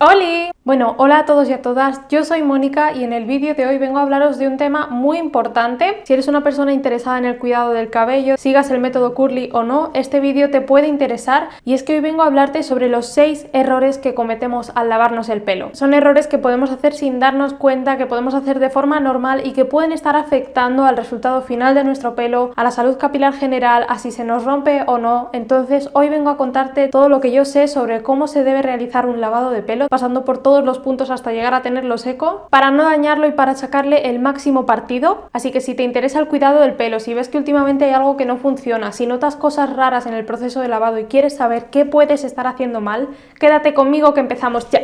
¡Holi! Bueno, hola a todos y a todas, yo soy Mónica y en el vídeo de hoy vengo a hablaros de un tema muy importante. Si eres una persona interesada en el cuidado del cabello, sigas el método Curly o no, este vídeo te puede interesar y es que hoy vengo a hablarte sobre los 6 errores que cometemos al lavarnos el pelo. Son errores que podemos hacer sin darnos cuenta, que podemos hacer de forma normal y que pueden estar afectando al resultado final de nuestro pelo, a la salud capilar general, a si se nos rompe o no. Entonces hoy vengo a contarte todo lo que yo sé sobre cómo se debe realizar un lavado de pelo, pasando por todos los puntos hasta llegar a tenerlo seco, para no dañarlo y para sacarle el máximo partido. Así que si te interesa el cuidado del pelo, si ves que últimamente hay algo que no funciona, si notas cosas raras en el proceso de lavado y quieres saber qué puedes estar haciendo mal, quédate conmigo que empezamos ya.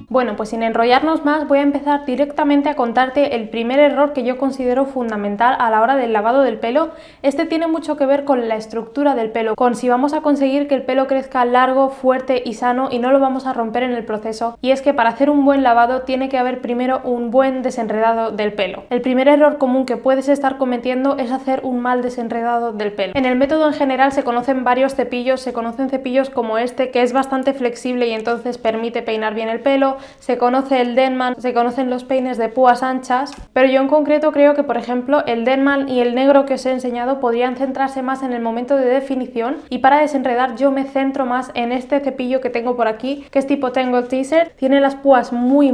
Bueno, pues sin enrollarnos más, voy a empezar directamente a contarte el primer error que yo considero fundamental a la hora del lavado del pelo. Este tiene mucho que ver con la estructura del pelo, con si vamos a conseguir que el pelo crezca largo, fuerte y sano y no lo vamos a romper en el proceso. Y es que para hacer un buen lavado tiene que haber primero un buen desenredado del pelo. El primer error común que puedes estar cometiendo es hacer un mal desenredado del pelo. En el método en general se conocen varios cepillos, se conocen cepillos como este, que es bastante flexible y entonces permite peinar bien el pelo. Se conoce el Denman, se conocen los peines de púas anchas, pero yo en concreto creo que, por ejemplo, el Denman y el negro que os he enseñado podrían centrarse más en el momento de definición, y para desenredar yo me centro más en este cepillo que tengo por aquí, que es tipo Tangle Teaser. Tiene las púas muy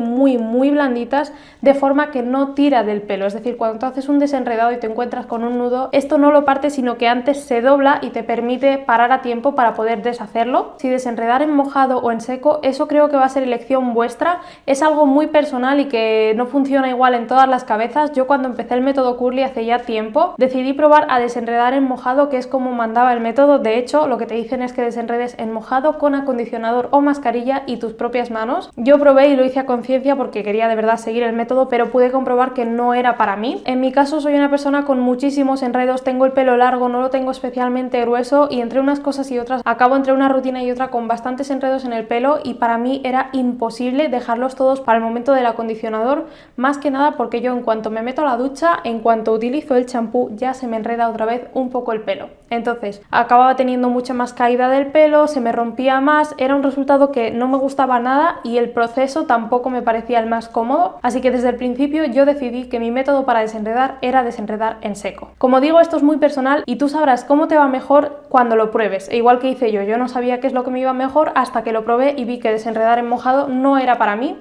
blanditas, de forma que no tira del pelo, es decir, cuando tú haces un desenredado y te encuentras con un nudo, esto no lo parte, sino que antes se dobla y te permite parar a tiempo para poder deshacerlo. Si desenredar en mojado o en seco, eso creo que va a ser elección vuestra. Es algo muy personal y que no funciona igual en todas las cabezas. Yo cuando empecé el método Curly hace ya tiempo, decidí probar a desenredar en mojado, que es como mandaba el método. De hecho, lo que te dicen es que desenredes en mojado con acondicionador o mascarilla y tus propias manos. Yo probé y lo hice a conciencia porque quería de verdad seguir el método, pero pude comprobar que no era para mí. En mi caso soy una persona con muchísimos enredos, tengo el pelo largo, no lo tengo especialmente grueso y entre unas cosas y otras acabo entre una rutina y otra con bastantes enredos en el pelo, y para mí era imposible dejarlos todos para el momento del acondicionador, más que nada porque yo en cuanto me meto a la ducha, en cuanto utilizo el champú, ya se me enreda otra vez un poco el pelo. Entonces acababa teniendo mucha más caída del pelo, se me rompía más, era un resultado que no me gustaba nada y el proceso tampoco me parecía el más cómodo, así que desde el principio yo decidí que mi método para desenredar era desenredar en seco. Como digo, esto es muy personal y tú sabrás cómo te va mejor cuando lo pruebes, e igual que hice yo no sabía qué es lo que me iba mejor hasta que lo probé y vi que desenredar en mojado no era para mí.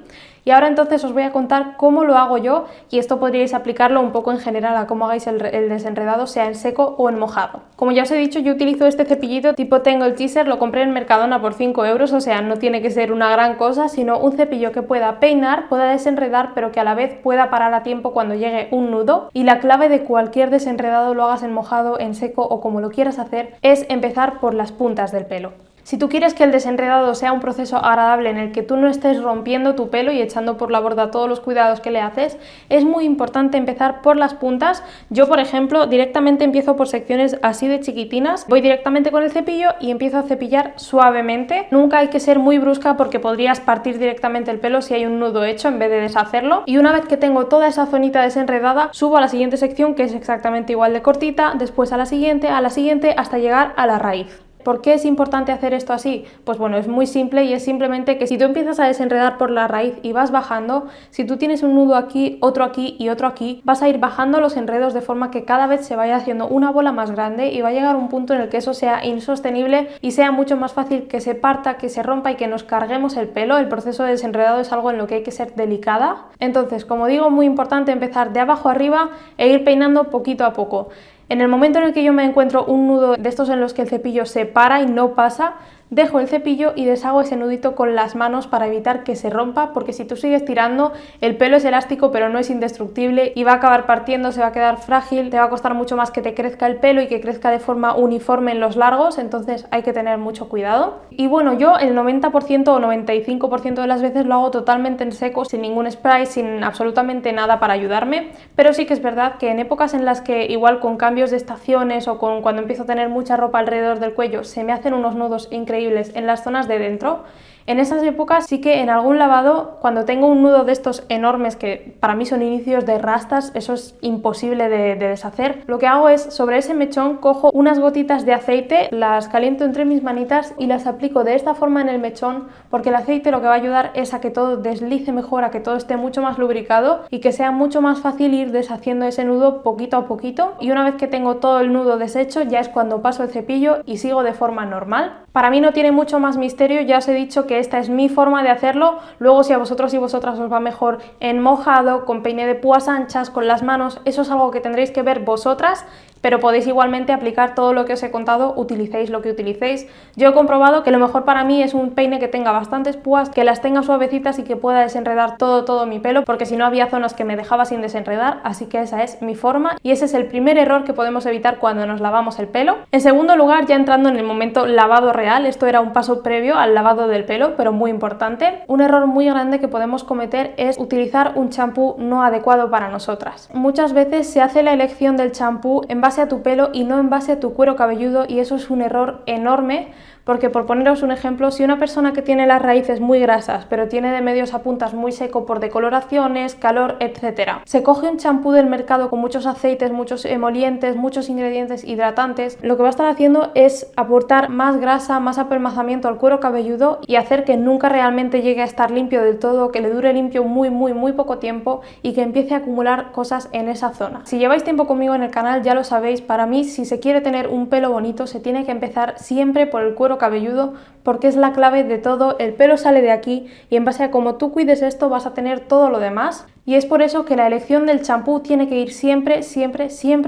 Y ahora entonces os voy a contar cómo lo hago yo, y esto podríais aplicarlo un poco en general a cómo hagáis el desenredado, sea en seco o en mojado. Como ya os he dicho, yo utilizo este cepillito tipo Tangle Teaser, lo compré en Mercadona por 5 euros, o sea, no tiene que ser una gran cosa, sino un cepillo que pueda peinar, pueda desenredar, pero que a la vez pueda parar a tiempo cuando llegue un nudo. Y la clave de cualquier desenredado, lo hagas en mojado, en seco o como lo quieras hacer, es empezar por las puntas del pelo. Si tú quieres que el desenredado sea un proceso agradable en el que tú no estés rompiendo tu pelo y echando por la borda todos los cuidados que le haces, es muy importante empezar por las puntas. Yo, por ejemplo, directamente empiezo por secciones así de chiquitinas, voy directamente con el cepillo y empiezo a cepillar suavemente. Nunca hay que ser muy brusca porque podrías partir directamente el pelo si hay un nudo hecho en vez de deshacerlo. Y una vez que tengo toda esa zonita desenredada, subo a la siguiente sección, que es exactamente igual de cortita, después a la siguiente, hasta llegar a la raíz. ¿Por qué es importante hacer esto así? Pues bueno, es muy simple, y es simplemente que si tú empiezas a desenredar por la raíz y vas bajando, si tú tienes un nudo aquí, otro aquí y otro aquí, vas a ir bajando los enredos de forma que cada vez se vaya haciendo una bola más grande y va a llegar un punto en el que eso sea insostenible y sea mucho más fácil que se parta, que se rompa y que nos carguemos el pelo. El proceso de desenredado es algo en lo que hay que ser delicada. Entonces, como digo, muy importante empezar de abajo arriba e ir peinando poquito a poco. En el momento en el que yo me encuentro un nudo de estos en los que el cepillo se para y no pasa, dejo el cepillo y deshago ese nudito con las manos para evitar que se rompa, porque si tú sigues tirando, el pelo es elástico pero no es indestructible y va a acabar partiendo, se va a quedar frágil, te va a costar mucho más que te crezca el pelo y que crezca de forma uniforme en los largos, entonces hay que tener mucho cuidado. Y bueno, yo el 90% o 95% de las veces lo hago totalmente en seco, sin ningún spray, sin absolutamente nada para ayudarme, pero sí que es verdad que en épocas en las que igual con cambios de estaciones o cuando empiezo a tener mucha ropa alrededor del cuello se me hacen unos nudos increíbles en las zonas de dentro, En esas épocas sí que en algún lavado, cuando tengo un nudo de estos enormes que para mí son inicios de rastas, eso es imposible de deshacer, lo que hago es sobre ese mechón cojo unas gotitas de aceite, las caliento entre mis manitas y las aplico de esta forma en el mechón, porque el aceite lo que va a ayudar es a que todo deslice mejor, a que todo esté mucho más lubricado y que sea mucho más fácil ir deshaciendo ese nudo poquito a poquito. Y una vez que tengo todo el nudo deshecho, ya es cuando paso el cepillo y sigo de forma normal. Para mí no tiene mucho más misterio, ya os he dicho que esta es mi forma de hacerlo. Luego si a vosotros y vosotras os va mejor en mojado, con peine de púas anchas, con las manos, eso es algo que tendréis que ver vosotras, pero podéis igualmente aplicar todo lo que os he contado, utilicéis lo que utilicéis. Yo he comprobado que lo mejor para mí es un peine que tenga bastantes púas, que las tenga suavecitas y que pueda desenredar todo mi pelo, porque si no había zonas que me dejaba sin desenredar, así que esa es mi forma y ese es el primer error que podemos evitar cuando nos lavamos el pelo. En segundo lugar, ya entrando en el momento lavado real, esto era un paso previo al lavado del pelo, pero muy importante, un error muy grande que podemos cometer es utilizar un champú no adecuado para nosotras. Muchas veces se hace la elección del champú en base a tu pelo y no en base a tu cuero cabelludo, y eso es un error enorme. Porque por poneros un ejemplo, si una persona que tiene las raíces muy grasas, pero tiene de medios a puntas muy seco por decoloraciones, calor, etc., se coge un champú del mercado con muchos aceites, muchos emolientes, muchos ingredientes hidratantes, lo que va a estar haciendo es aportar más grasa, más apelmazamiento al cuero cabelludo y hacer que nunca realmente llegue a estar limpio del todo, que le dure limpio muy poco tiempo y que empiece a acumular cosas en esa zona. Si lleváis tiempo conmigo en el canal ya lo sabéis, para mí si se quiere tener un pelo bonito se tiene que empezar siempre por el cuero cabelludo, porque es la clave de todo. El pelo sale de aquí y en base a cómo tú cuides esto vas a tener todo lo demás, y es por eso que la elección del champú tiene que ir siempre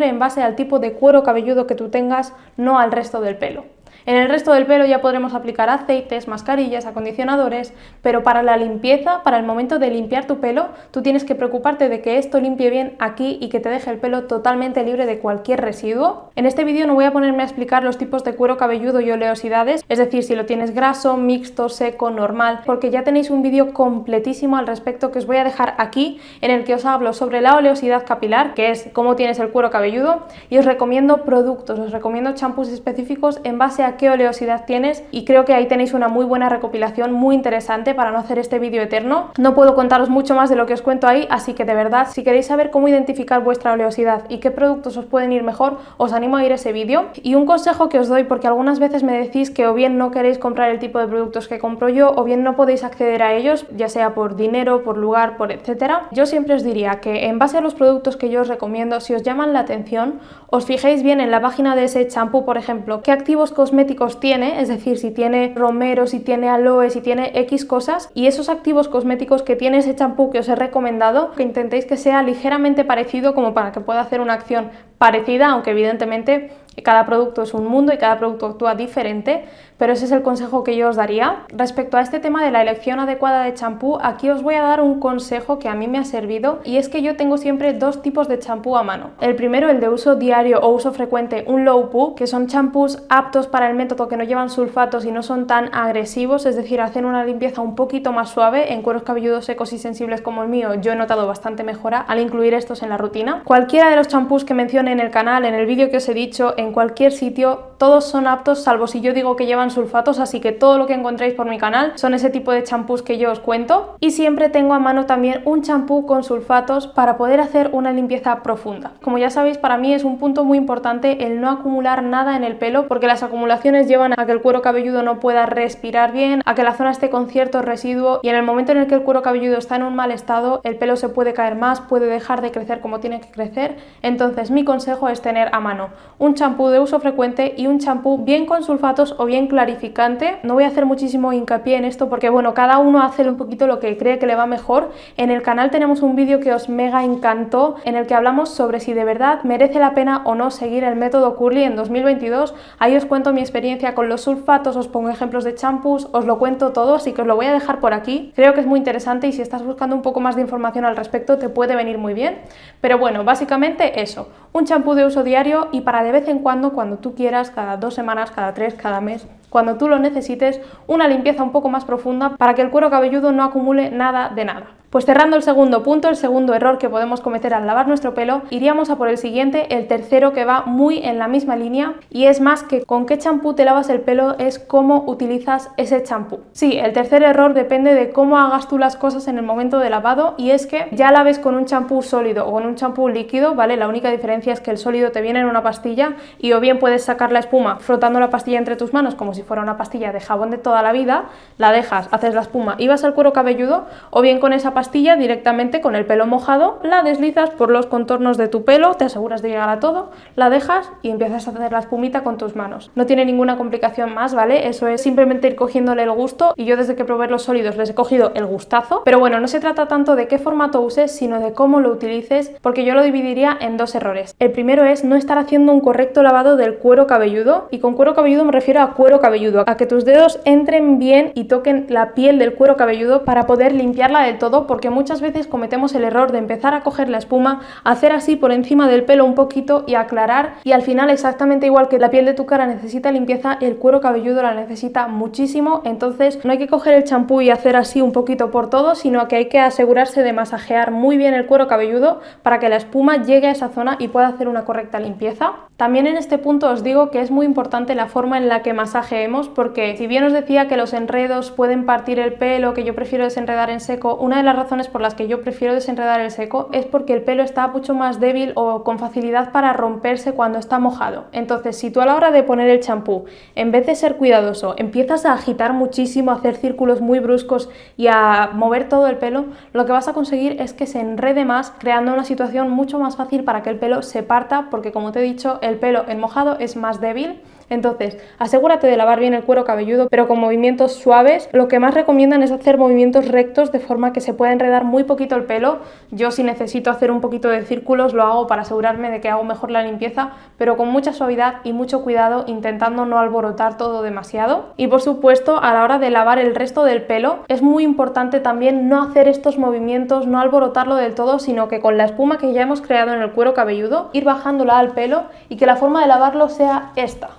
en base al tipo de cuero cabelludo que tú tengas, no al resto del pelo. En el resto del pelo ya podremos aplicar aceites, mascarillas, acondicionadores, pero para la limpieza, para el momento de limpiar tu pelo, tú tienes que preocuparte de que esto limpie bien aquí y que te deje el pelo totalmente libre de cualquier residuo. En este vídeo no voy a ponerme a explicar los tipos de cuero cabelludo y oleosidades, es decir, si lo tienes graso, mixto, seco, normal, porque ya tenéis un vídeo completísimo al respecto que os voy a dejar aquí, en el que os hablo sobre la oleosidad capilar, que es cómo tienes el cuero cabelludo, y os recomiendo productos, os recomiendo champús específicos en base a qué oleosidad tienes, y creo que ahí tenéis una muy buena recopilación, muy interesante para no hacer este vídeo eterno. No puedo contaros mucho más de lo que os cuento ahí, así que de verdad, si queréis saber cómo identificar vuestra oleosidad y qué productos os pueden ir mejor, os animo a ir a ese vídeo. Y un consejo que os doy, porque algunas veces me decís que o bien no queréis comprar el tipo de productos que compro yo, o bien no podéis acceder a ellos, ya sea por dinero, por lugar, por etcétera. Yo siempre os diría que en base a los productos que yo os recomiendo, si os llaman la atención, os fijéis bien en la página de ese champú, por ejemplo, qué activos cosméticos tiene, es decir, si tiene romero, si tiene aloe, si tiene X cosas, y esos activos cosméticos que tiene ese champú que os he recomendado, que intentéis que sea ligeramente parecido, como para que pueda hacer una acción parecida, aunque evidentemente cada producto es un mundo y cada producto actúa diferente, pero ese es el consejo que yo os daría. Respecto a este tema de la elección adecuada de champú, aquí os voy a dar un consejo que a mí me ha servido, y es que yo tengo siempre dos tipos de champú a mano. El primero, el de uso diario o uso frecuente, un low poo, que son champús aptos para el método, que no llevan sulfatos y no son tan agresivos, es decir, hacen una limpieza un poquito más suave. En cueros cabelludos secos y sensibles como el mío, yo he notado bastante mejora al incluir estos en la rutina. Cualquiera de los champús que mencione en el canal, en el vídeo que os he dicho, en cualquier sitio, todos son aptos, salvo si yo digo que llevan sulfatos, así que todo lo que encontréis por mi canal son ese tipo de champús que yo os cuento. Y siempre tengo a mano también un champú con sulfatos para poder hacer una limpieza profunda. Como ya sabéis, para mí es un punto muy importante el no acumular nada en el pelo, porque las acumulaciones llevan a que el cuero cabelludo no pueda respirar bien, a que la zona esté con cierto residuo, y en el momento en el que el cuero cabelludo está en un mal estado, el pelo se puede caer más, puede dejar de crecer como tiene que crecer. Entonces mi consejo es tener a mano un champú de uso frecuente y un champú bien con sulfatos o bien clarificante. No voy a hacer muchísimo hincapié en esto porque bueno, cada uno hace un poquito lo que cree que le va mejor. En el canal tenemos un vídeo que os mega encantó, en el que hablamos sobre si de verdad merece la pena o no seguir el método Curly en 2022. Ahí os cuento mi experiencia con los sulfatos, os pongo ejemplos de champús, os lo cuento todo, así que os lo voy a dejar por aquí. Creo que es muy interesante y si estás buscando un poco más de información al respecto te puede venir muy bien. Pero bueno, básicamente eso, un champú de uso diario y para de vez en cuando tú quieras, cada 2 semanas, cada 3, cada mes, cuando tú lo necesites, una limpieza un poco más profunda para que el cuero cabelludo no acumule nada de nada. Pues cerrando el segundo punto, el segundo error que podemos cometer al lavar nuestro pelo, iríamos a por el siguiente, el tercero, que va muy en la misma línea, y es más que con qué champú te lavas el pelo, es cómo utilizas ese champú. Sí, el tercer error depende de cómo hagas tú las cosas en el momento de lavado, y es que ya laves con un champú sólido o con un champú líquido, ¿vale? La única diferencia es que el sólido te viene en una pastilla y o bien puedes sacar la espuma frotando la pastilla entre tus manos como si fuera una pastilla de jabón de toda la vida, la dejas, haces la espuma y vas al cuero cabelludo, o bien con esa pastilla directamente con el pelo mojado, la deslizas por los contornos de tu pelo, te aseguras de llegar a todo, la dejas y empiezas a hacer la espumita con tus manos. No tiene ninguna complicación más, ¿vale? Eso es simplemente ir cogiéndole el gusto, y yo desde que probé los sólidos les he cogido el gustazo. Pero bueno, no se trata tanto de qué formato uses, sino de cómo lo utilices, porque yo lo dividiría en dos errores. El primero es no estar haciendo un correcto lavado del cuero cabelludo, y con cuero cabelludo me refiero a cuero cabelludo, a que tus dedos entren bien y toquen la piel del cuero cabelludo para poder limpiarla del todo, porque muchas veces cometemos el error de empezar a coger la espuma, hacer así por encima del pelo un poquito y aclarar, y al final, exactamente igual que la piel de tu cara necesita limpieza, el cuero cabelludo la necesita muchísimo. Entonces no hay que coger el champú y hacer así un poquito por todo, sino que hay que asegurarse de masajear muy bien el cuero cabelludo para que la espuma llegue a esa zona y pueda hacer una correcta limpieza. También en este punto os digo que es muy importante la forma en la que masajeemos, porque si bien os decía que los enredos pueden partir el pelo, que yo prefiero desenredar en seco, una de las razones por las que yo prefiero desenredar el seco es porque el pelo está mucho más débil o con facilidad para romperse cuando está mojado. Entonces, si tú a la hora de poner el champú, en vez de ser cuidadoso, empiezas a agitar muchísimo, a hacer círculos muy bruscos y a mover todo el pelo, lo que vas a conseguir es que se enrede más, creando una situación mucho más fácil para que el pelo se parta, porque como te he dicho, el pelo en mojado es más débil. Entonces, asegúrate de lavar bien el cuero cabelludo, pero con movimientos suaves. Lo que más recomiendan es hacer movimientos rectos, de forma que se pueda enredar muy poquito el pelo. Yo, si necesito hacer un poquito de círculos, lo hago para asegurarme de que hago mejor la limpieza, pero con mucha suavidad y mucho cuidado, intentando no alborotar todo demasiado. Y por supuesto, a la hora de lavar el resto del pelo, es muy importante también no hacer estos movimientos, no alborotarlo del todo, sino que con la espuma que ya hemos creado en el cuero cabelludo, ir bajándola al pelo, y que la forma de lavarlo sea esta,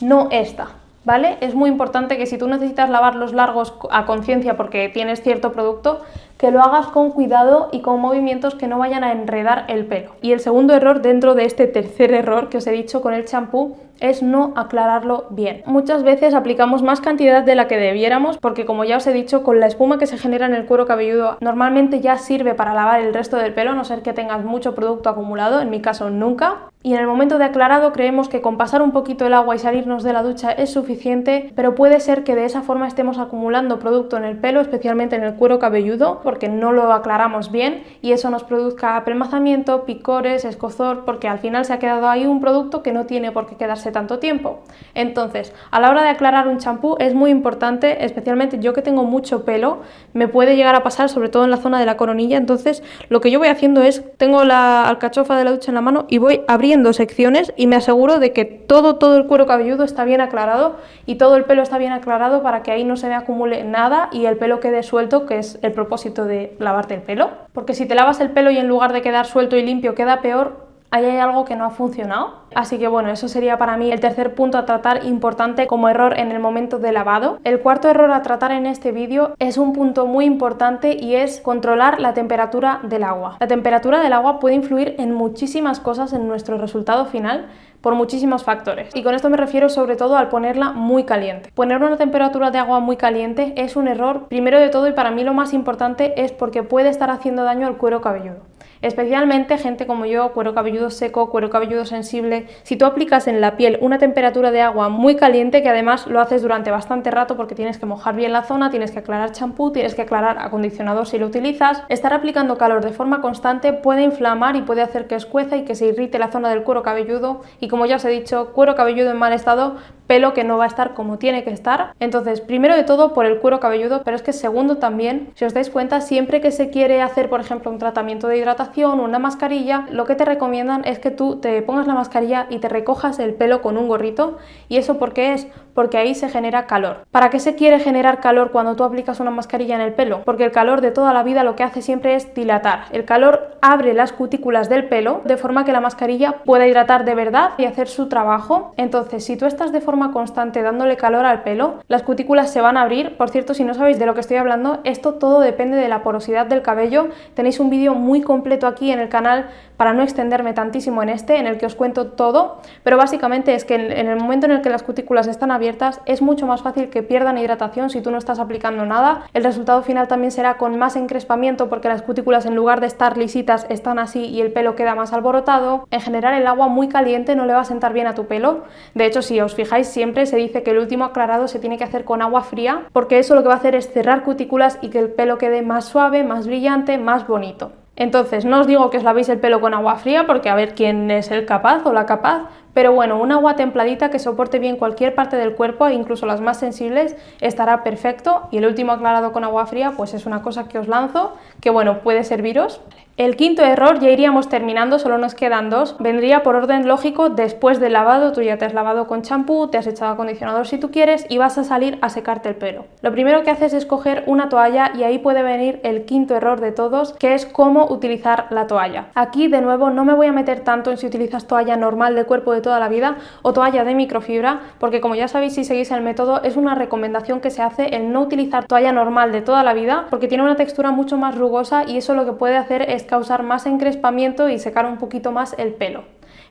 no esta, ¿vale? Es muy importante que si tú necesitas lavar los largos a conciencia porque tienes cierto producto, que lo hagas con cuidado y con movimientos que no vayan a enredar el pelo. Y el segundo error dentro de este tercer error que os he dicho con el champú es no aclararlo bien. Muchas veces aplicamos más cantidad de la que debiéramos, porque como ya os he dicho, con la espuma que se genera en el cuero cabelludo normalmente ya sirve para lavar el resto del pelo, a no ser que tengas mucho producto acumulado, en mi caso nunca. Y en el momento de aclarado creemos que con pasar un poquito el agua y salirnos de la ducha es suficiente, pero puede ser que de esa forma estemos acumulando producto en el pelo, especialmente en el cuero cabelludo, porque no lo aclaramos bien, y eso nos produzca pelmazamiento, picores, escozor, porque al final se ha quedado ahí un producto que no tiene por qué quedarse tanto tiempo. Entonces, a la hora de aclarar un champú es muy importante, especialmente yo que tengo mucho pelo, me puede llegar a pasar, sobre todo en la zona de la coronilla. Entonces, lo que yo voy haciendo es, tengo la alcachofa de la ducha en la mano y voy abriendo secciones y me aseguro de que todo el cuero cabelludo está bien aclarado y todo el pelo está bien aclarado, para que ahí no se me acumule nada y el pelo quede suelto, que es el propósito de lavarte el pelo. Porque si te lavas el pelo y en lugar de quedar suelto y limpio queda peor, ahí hay algo que no ha funcionado. Así que bueno, eso sería para mí el tercer punto a tratar importante como error en el momento de lavado. El cuarto error a tratar en este vídeo es un punto muy importante, y es controlar la temperatura del agua. La temperatura del agua puede influir en muchísimas cosas en nuestro resultado final, por muchísimos factores, y con esto me refiero sobre todo al ponerla muy caliente. Poner una temperatura de agua muy caliente es un error, primero de todo, y para mí lo más importante es porque puede estar haciendo daño al cuero cabelludo. Especialmente gente como yo, cuero cabelludo seco, cuero cabelludo sensible. Si tú aplicas en la piel una temperatura de agua muy caliente, que además lo haces durante bastante rato porque tienes que mojar bien la zona, tienes que aclarar champú, tienes que aclarar acondicionador si lo utilizas, estar aplicando calor de forma constante puede inflamar y puede hacer que escueza y que se irrite la zona del cuero cabelludo, y como ya os he dicho, cuero cabelludo en mal estado, pelo que no va a estar como tiene que estar. Entonces, primero de todo por el cuero cabelludo, pero es que segundo también, si os dais cuenta, siempre que se quiere hacer, por ejemplo, un tratamiento de hidratación o una mascarilla, lo que te recomiendan es que tú te pongas la mascarilla y te recojas el pelo con un gorrito. ¿Y eso por qué es? Porque ahí se genera calor. ¿Para qué se quiere generar calor cuando tú aplicas una mascarilla en el pelo? Porque el calor de toda la vida lo que hace siempre es dilatar. El calor abre las cutículas del pelo de forma que la mascarilla pueda hidratar de verdad y hacer su trabajo. Entonces, si tú estás de forma forma constante dándole calor al pelo, las cutículas se van a abrir. Por cierto, si no sabéis de lo que estoy hablando, esto todo depende de la porosidad del cabello. Tenéis un vídeo muy completo aquí en el canal para no extenderme tantísimo en en el que os cuento todo, pero básicamente es que en el momento en el que las cutículas están abiertas es mucho más fácil que pierdan hidratación si tú no estás aplicando nada. El resultado final también será con más encrespamiento porque las cutículas, en lugar de estar lisitas, están así y el pelo queda más alborotado. En general, el agua muy caliente no le va a sentar bien a tu pelo. De hecho, si os fijáis, siempre se dice que el último aclarado se tiene que hacer con agua fría, porque eso lo que va a hacer es cerrar cutículas y que el pelo quede más suave, más brillante, más bonito. Entonces, no os digo que os lavéis el pelo con agua fría, porque a ver quién es el capaz o la capaz, pero bueno, un agua templadita que soporte bien cualquier parte del cuerpo, incluso las más sensibles, estará perfecto. Y el último aclarado con agua fría, pues es una cosa que os lanzo, que bueno, puede serviros. El quinto error, ya iríamos terminando, solo nos quedan dos, vendría por orden lógico después del lavado. Tú ya te has lavado con champú, te has echado acondicionador si tú quieres y vas a salir a secarte el pelo. Lo primero que haces es coger una toalla y ahí puede venir el quinto error de todos, que es cómo utilizar la toalla. Aquí de nuevo no me voy a meter tanto en si utilizas toalla normal de cuerpo de toda la vida o toalla de microfibra, porque como ya sabéis, si seguís el método, es una recomendación que se hace el no utilizar toalla normal de toda la vida, porque tiene una textura mucho más rugosa y eso lo que puede hacer es causar más encrespamiento y secar un poquito más el pelo.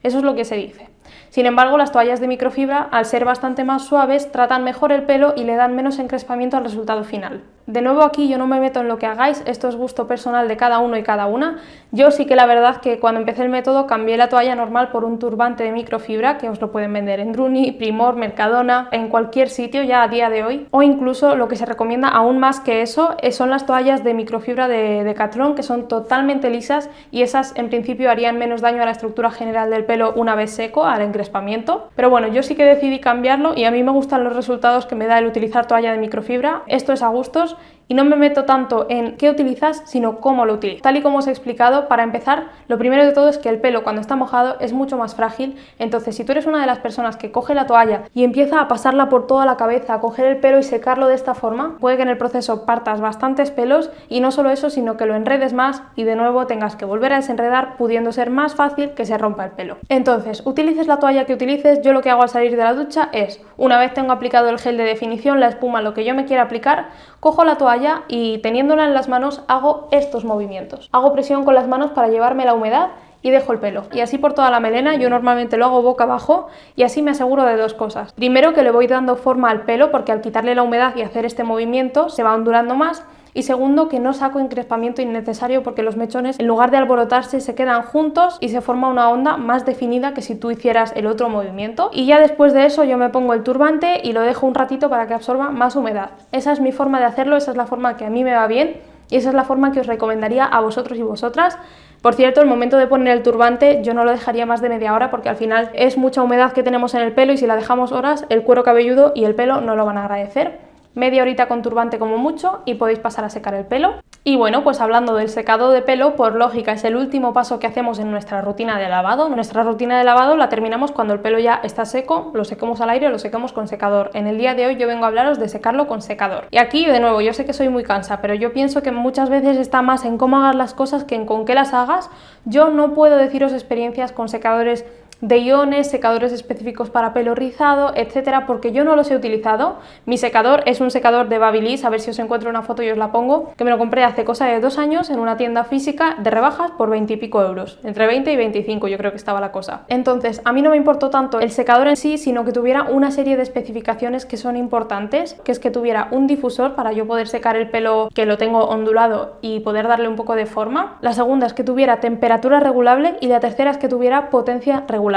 Eso es lo que se dice. Sin embargo, las toallas de microfibra, al ser bastante más suaves, tratan mejor el pelo y le dan menos encrespamiento al resultado final. De nuevo, aquí yo no me meto en lo que hagáis, esto es gusto personal de cada uno y cada una. Yo sí que la verdad que cuando empecé el método cambié la toalla normal por un turbante de microfibra, que os lo pueden vender en Druni, Primor, Mercadona, en cualquier sitio ya a día de hoy. O incluso lo que se recomienda aún más que eso son las toallas de microfibra de Decathlon, que son totalmente lisas y esas en principio harían menos daño a la estructura general del pelo una vez seco, al encrespamiento. Pero bueno, yo sí que decidí cambiarlo y a mí me gustan los resultados que me da el utilizar toalla de microfibra. Esto es a gustos y no me meto tanto en qué utilizas, sino cómo lo utilizas. Tal y como os he explicado, para empezar, lo primero de todo es que el pelo cuando está mojado es mucho más frágil. Entonces, si tú eres una de las personas que coge la toalla y empieza a pasarla por toda la cabeza, a coger el pelo y secarlo de esta forma, puede que en el proceso partas bastantes pelos y no solo eso, sino que lo enredes más y de nuevo tengas que volver a desenredar, pudiendo ser más fácil que se rompa el pelo. Entonces, utilices la toalla que utilices, yo lo que hago al salir de la ducha es, una vez tengo aplicado el gel de definición, la espuma, lo que yo me quiera aplicar, cojo la toalla y teniéndola en las manos hago estos movimientos. Hago presión con las manos para llevarme la humedad y dejo el pelo. Y así por toda la melena. Yo normalmente lo hago boca abajo y así me aseguro de dos cosas. Primero, que le voy dando forma al pelo porque al quitarle la humedad y hacer este movimiento se va ondulando más. Y segundo, que no saco encrespamiento innecesario porque los mechones, en lugar de alborotarse, se quedan juntos y se forma una onda más definida que si tú hicieras el otro movimiento. Y ya después de eso yo me pongo el turbante y lo dejo un ratito para que absorba más humedad. Esa es mi forma de hacerlo, esa es la forma que a mí me va bien y esa es la forma que os recomendaría a vosotros y vosotras. Por cierto, el momento de poner el turbante yo no lo dejaría más de media hora porque al final es mucha humedad que tenemos en el pelo y si la dejamos horas, el cuero cabelludo y el pelo no lo van a agradecer. Media horita con turbante como mucho y podéis pasar a secar el pelo. Y bueno, pues hablando del secado de pelo, por lógica es el último paso que hacemos en nuestra rutina de lavado. Nuestra rutina de lavado la terminamos cuando el pelo ya está seco, lo secamos al aire o lo secamos con secador. En el día de hoy yo vengo a hablaros de secarlo con secador. Y aquí, de nuevo, yo sé que soy muy cansa, pero yo pienso que muchas veces está más en cómo hagas las cosas que en con qué las hagas. Yo no puedo deciros experiencias con secadores de iones, secadores específicos para pelo rizado, etcétera, porque yo no los he utilizado. Mi secador es un secador de Babyliss, a ver si os encuentro una foto y os la pongo, que me lo compré hace cosa de 2 años en una tienda física de rebajas por 20 y pico euros, entre 20 y 25 yo creo que estaba la cosa. Entonces, a mí no me importó tanto el secador en sí, sino que tuviera una serie de especificaciones que son importantes, que es que tuviera un difusor para yo poder secar el pelo que lo tengo ondulado y poder darle un poco de forma. La segunda es que tuviera temperatura regulable y la tercera es que tuviera potencia regulable.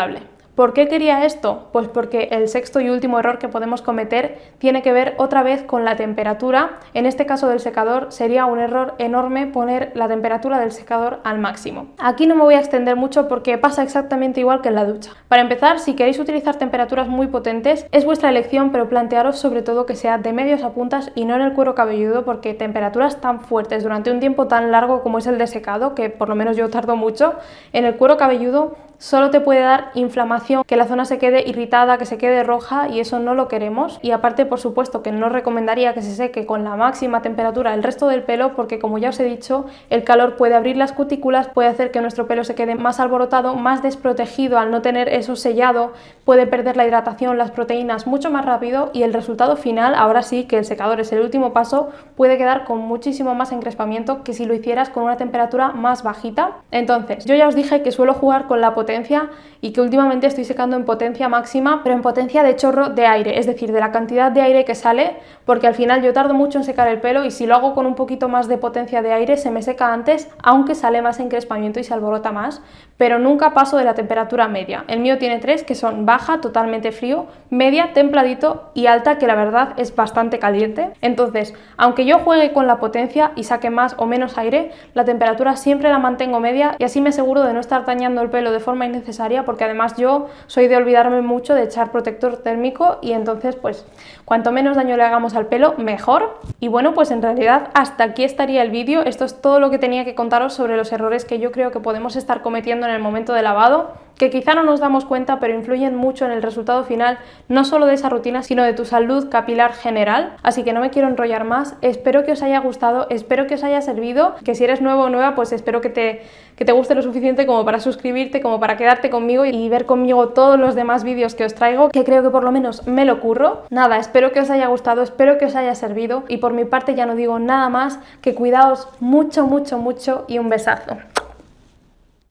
¿Por qué quería esto? Pues porque el sexto y último error que podemos cometer tiene que ver otra vez con la temperatura. En este caso del secador sería un error enorme poner la temperatura del secador al máximo. Aquí no me voy a extender mucho porque pasa exactamente igual que en la ducha. Para empezar, si queréis utilizar temperaturas muy potentes, es vuestra elección, pero plantearos sobre todo que sea de medios a puntas y no en el cuero cabelludo, porque temperaturas tan fuertes durante un tiempo tan largo como es el de secado, que por lo menos yo tardo mucho, en el cuero cabelludo solo te puede dar inflamación, que la zona se quede irritada, que se quede roja, y eso no lo queremos. Y aparte, por supuesto, que no recomendaría que se seque con la máxima temperatura el resto del pelo, porque como ya os he dicho, el calor puede abrir las cutículas, puede hacer que nuestro pelo se quede más alborotado, más desprotegido al no tener eso sellado, puede perder la hidratación, las proteínas mucho más rápido, y el resultado final, ahora sí que el secador es el último paso, puede quedar con muchísimo más encrespamiento que si lo hicieras con una temperatura más bajita. Entonces, yo ya os dije que suelo jugar con la potencia y que últimamente estoy secando en potencia máxima, pero en potencia de chorro de aire, es decir, de la cantidad de aire que sale, porque al final yo tardo mucho en secar el pelo y si lo hago con un poquito más de potencia de aire se me seca antes, aunque sale más encrespamiento y se alborota más, pero nunca paso de la temperatura media. El mío tiene 3, que son baja, totalmente frío, media, templadito, y alta, que la verdad es bastante caliente. Entonces, aunque yo juegue con la potencia y saque más o menos aire, la temperatura siempre la mantengo media, y así me aseguro de no estar dañando el pelo de forma innecesaria, porque además yo soy de olvidarme mucho de echar protector térmico, y entonces pues cuanto menos daño le hagamos al pelo, mejor. Y bueno, pues en realidad hasta aquí estaría el vídeo. Esto es todo lo que tenía que contaros sobre los errores que yo creo que podemos estar cometiendo en el momento de lavado, que quizá no nos damos cuenta, pero influyen mucho en el resultado final, no solo de esa rutina, sino de tu salud capilar general. Así que no me quiero enrollar más, espero que os haya gustado, espero que os haya servido, que si eres nuevo o nueva, pues espero que te guste lo suficiente como para suscribirte, como para quedarte conmigo y ver conmigo todos los demás vídeos que os traigo, que creo que por lo menos me lo curro. Nada, espero que os haya gustado, espero que os haya servido, y por mi parte ya no digo nada más, que cuidaos mucho, mucho, mucho, y un besazo.